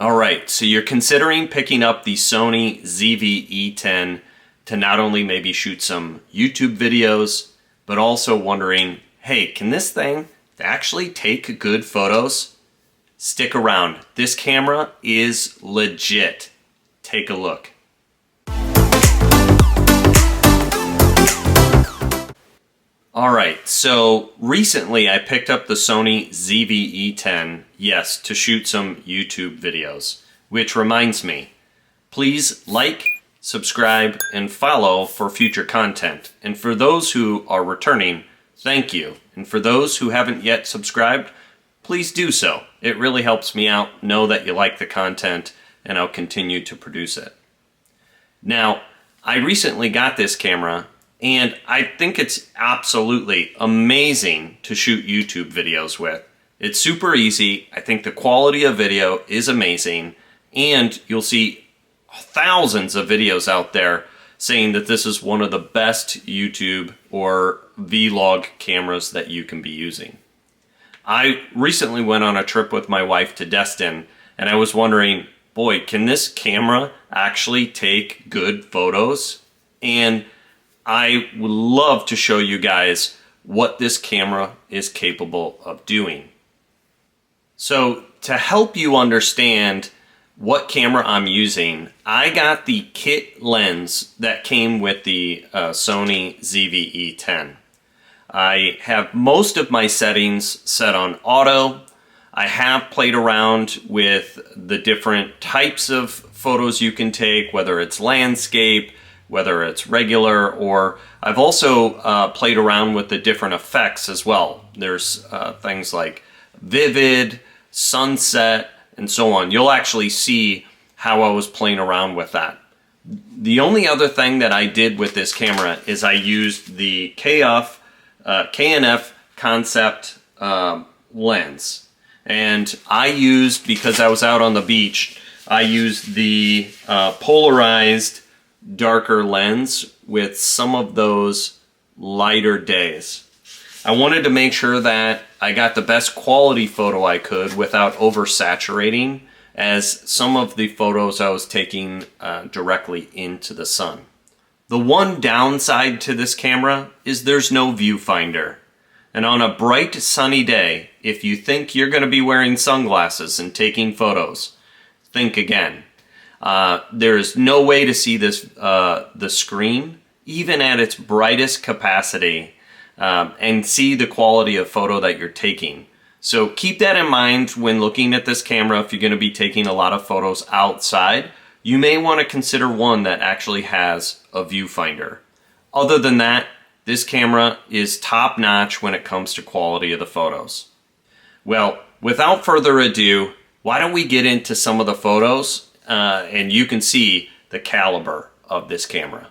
Alright, so you're considering picking up the Sony zv-e10 to not only maybe shoot some YouTube videos, but also wondering, hey, can this thing actually take good photos? Stick around. This camera is legit. Take a look. Alright, so recently I picked up the Sony zv-e10, yes, to shoot some YouTube videos. Which reminds me, please like, subscribe, and follow for future content. And for those who are returning, thank you. And for those who haven't yet subscribed, please do so. It really helps me out, know that you like the content, and I'll continue to produce it. Now, I recently got this camera, and I think it's absolutely amazing to shoot YouTube videos with. It's super easy. I think the quality of video is amazing, and you'll see thousands of videos out there saying that this is one of the best YouTube or vlog cameras that you can be using. I recently went on a trip with my wife to Destin, and I was wondering, boy, can this camera actually take good photos? And I would love to show you guys what this camera is capable of doing. So to help you understand what camera I'm using, I got the kit lens that came with the Sony zv-e10. I have most of my settings set on auto. I have played around with the different types of photos you can take, whether it's landscape, whether it's regular, or I've also played around with the different effects as well. There's things like vivid, sunset, and so on. You'll actually see how I was playing around with that. The only other thing that I did with this camera is I used the K&F Concept lens. And I used, because I was out on the beach, I used the polarized darker lens with some of those lighter days. I wanted to make sure that I got the best quality photo I could without oversaturating, as some of the photos I was taking directly into the sun. The one downside to this camera is there's no viewfinder. And on a bright sunny day, if you think you're going to be wearing sunglasses and taking photos, think again. There is no way to see this the screen, even at its brightest capacity, and see the quality of photo that you're taking. So keep that in mind when looking at this camera. If you're going to be taking a lot of photos outside, you may want to consider one that actually has a viewfinder. Other than that, this camera is top-notch when it comes to quality of the photos. Well, without further ado, why don't we get into some of the photos and you can see the caliber of this camera.